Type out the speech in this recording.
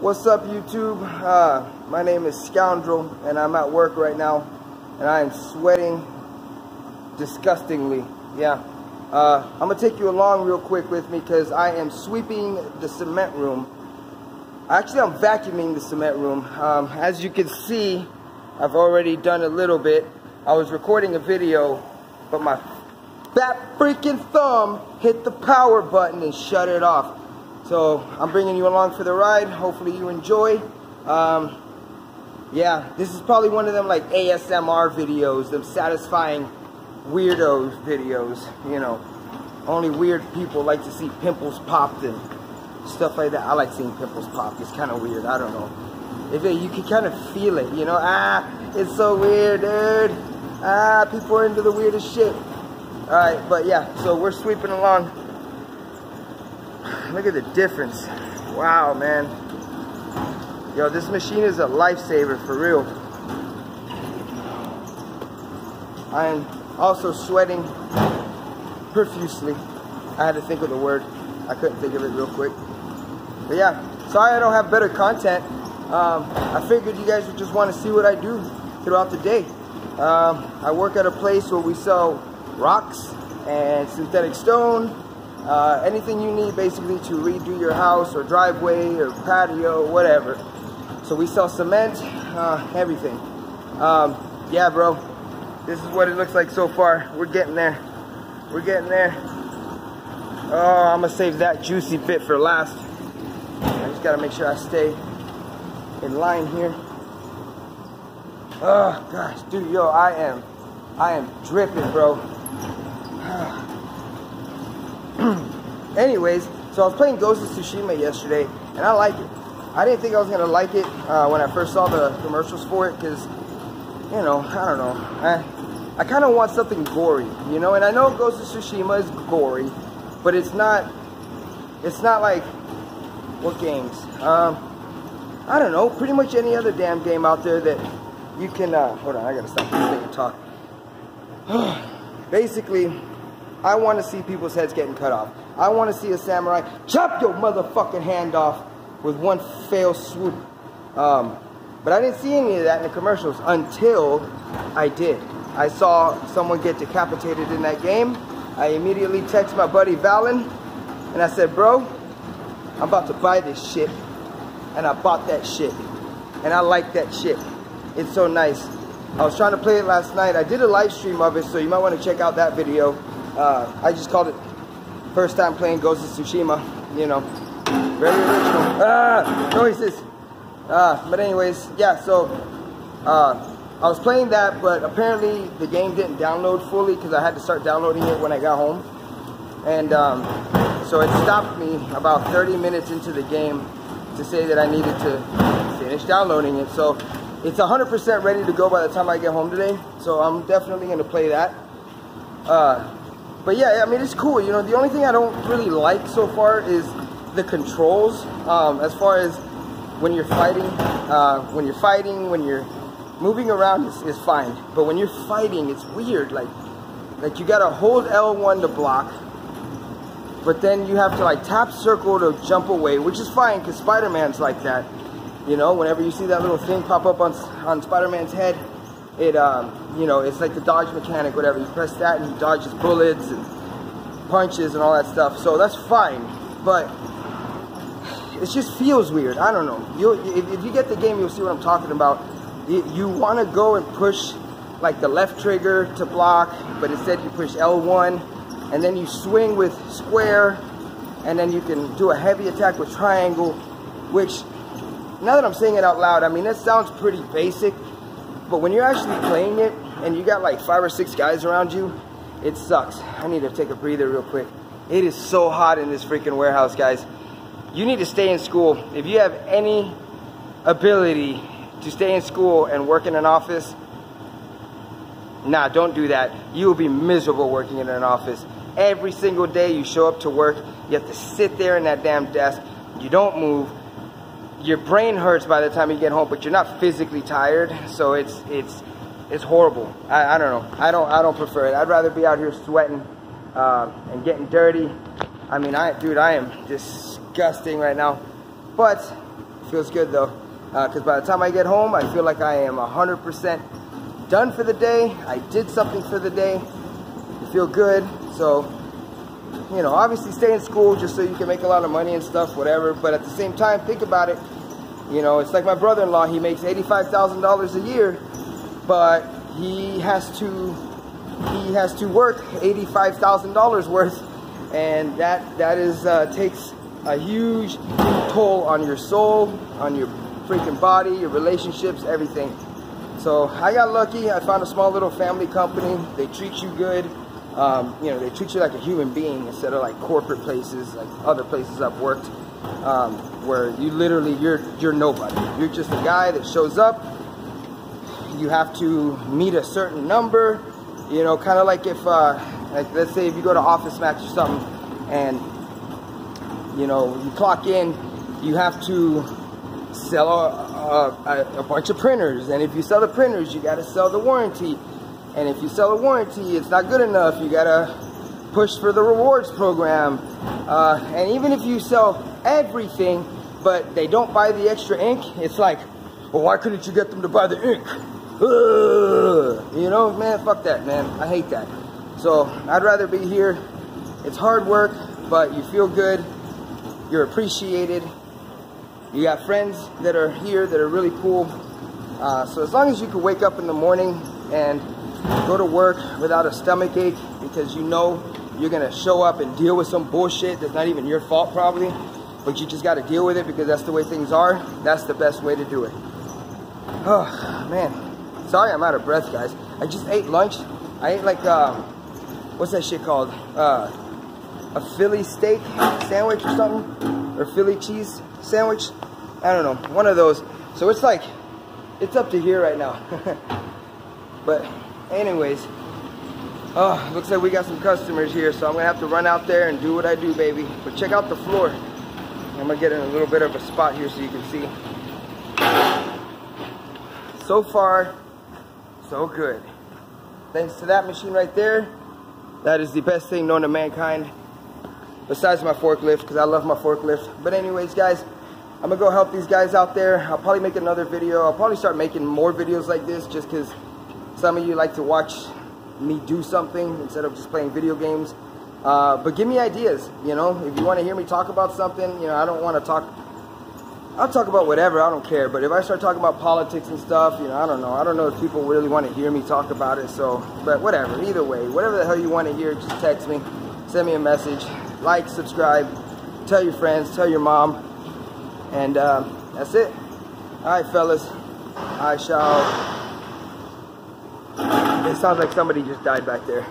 What's up, YouTube? My name is Scoundrel, and I'm at work right now, and I am sweating disgustingly. Yeah. I'm gonna take you along real quick with me because I am sweeping the cement room. Actually, I'm vacuuming the cement room. As you can see, I've already done a little bit. I was recording a video, but my fat freaking thumb hit the power button and shut it off. So I'm bringing you along for the ride. Hopefully you enjoy. Yeah, this is probably one of them like ASMR videos, them satisfying weirdo videos. You know, only weird people like to see pimples popped and stuff like that. I like seeing pimples popped. It's kind of weird. I don't know. You can kind of feel it, you know. It's so weird, dude. People are into the weirdest shit. All right, but yeah, so we're sweeping along. Look at the difference. Wow, man. Yo, this machine is a lifesaver for real. I am also sweating profusely. I had to think of the word. I couldn't think of it real quick. But yeah, sorry I don't have better content. I figured you guys would just want to see what I do throughout the day. I work at a place where we sell rocks and synthetic stone. Anything you need basically to redo your house or driveway or patio, whatever. So we sell cement, everything. Yeah, bro, this is what it looks like so far. We're getting there. We're getting there. Oh, I'm gonna save that juicy bit for last. I just gotta make sure I stay in line here. Oh gosh, dude, yo, I am dripping, bro. Anyways, so I was playing Ghost of Tsushima yesterday, and I like it. I didn't think I was gonna like it when I first saw the commercials for it, because, you know, I don't know. I kind of want something gory, you know. And I know Ghost of Tsushima is gory, but it's not like what games? I don't know. Pretty much any other damn game out there that you can. Hold on, I gotta stop this thing and talk. Basically, I want to see people's heads getting cut off. I want to see a samurai chop your motherfucking hand off with one fell swoop. But I didn't see any of that in the commercials until I did. I saw someone get decapitated in that game. I immediately texted my buddy Valen, and I said, bro, I'm about to buy this shit. And I bought that shit. And I like that shit. It's so nice. I was trying to play it last night. I did a live stream of it, so you might want to check out that video. I just called it first time playing Ghost of Tsushima, you know, very original. Noises. But anyways, yeah, so I was playing that, but apparently the game didn't download fully because I had to start downloading it when I got home. And so it stopped me about 30 minutes into the game to say that I needed to finish downloading it. So it's 100% ready to go by the time I get home today. So I'm definitely going to play that. But yeah, I mean, it's cool. You know, the only thing I don't really like so far is the controls. As far as when you're fighting, when you're moving around is fine. But when you're fighting, it's weird. Like you gotta hold L1 to block, but then you have to like tap circle to jump away, which is fine because Spider-Man's like that. You know, whenever you see that little thing pop up on Spider-Man's head, it you know, it's like the dodge mechanic, whatever. You press that and he dodges bullets and punches and all that stuff. So that's fine, but it just feels weird. I don't know. If you get the game, you'll see what I'm talking about. You want to go and push like the left trigger to block, but instead you push L1, and then you swing with square, and then you can do a heavy attack with triangle, which, now that I'm saying it out loud, I mean, that sounds pretty basic, but when you're actually playing it, and you got like 5 or 6 guys around you, it sucks. I need to take a breather real quick. It is so hot in this freaking warehouse, guys. You need to stay in school. If you have any ability to stay in school and work in an office, nah, don't do that. You will be miserable working in an office. Every single day you show up to work, you have to sit there in that damn desk. You don't move. Your brain hurts by the time you get home, but you're not physically tired. So it's horrible. I don't know. I don't prefer it. I'd rather be out here sweating and getting dirty. I mean, dude, I am disgusting right now. But Feels good though, because by the time I get home, I feel like I am 100% done for the day. I did something for the day. You feel good. So, you know, obviously stay in school just so you can make a lot of money and stuff, whatever. But at the same time, think about it. You know, it's like my brother-in-law. He makes $85,000 a year, but he has to work $85,000 worth, and that is takes a huge toll on your soul, on your freaking body, your relationships, everything. So I got lucky. I found a small little family company. They treat you good. You know, they treat you like a human being instead of like corporate places, like other places I've worked, where you literally, you're nobody. You're just a guy that shows up. You have to meet a certain number, you know, kind of like if, like let's say if you go to Office Max or something, and you know, you clock in, you have to sell a bunch of printers, and if you sell the printers, you got to sell the warranty. And if you sell a warranty, it's not good enough. You gotta push for the rewards program. And even if you sell everything, but they don't buy the extra ink, it's like, well, why couldn't you get them to buy the ink? You know, man, fuck that, man. I hate that. So I'd rather be here. It's hard work, but you feel good. You're appreciated. You got friends that are here that are really cool. So as long as you can wake up in the morning and go to work without a stomach ache, because you know you're gonna show up and deal with some bullshit that's not even your fault probably, but you just gotta deal with it because that's the way things are. That's the best way to do it. Oh man, sorry I'm out of breath, guys. I just ate lunch. I ate like what's that shit called, a Philly steak sandwich or something, or Philly cheese sandwich, I don't know, one of those. So it's like, it's up to here right now. But anyways, looks like we got some customers here, so I'm gonna have to run out there and do what I do, baby. But check out the floor. I'm gonna get in a little bit of a spot here so you can see. So far, so good. Thanks to that machine right there, that is the best thing known to mankind, besides my forklift, because I love my forklift. But anyways, guys, I'm gonna go help these guys out there. I'll probably make another video. I'll probably start making more videos like this, just because some of you like to watch me do something instead of just playing video games. But give me ideas, you know. If you want to hear me talk about something, you know, I don't want to talk. I'll talk about whatever, I don't care. But if I start talking about politics and stuff, you know, I don't know. I don't know if people really want to hear me talk about it. So, but whatever. Either way, whatever the hell you want to hear, just text me, send me a message, like, subscribe, tell your friends, tell your mom, and that's it. All right, fellas. I shall. It sounds like somebody just died back there.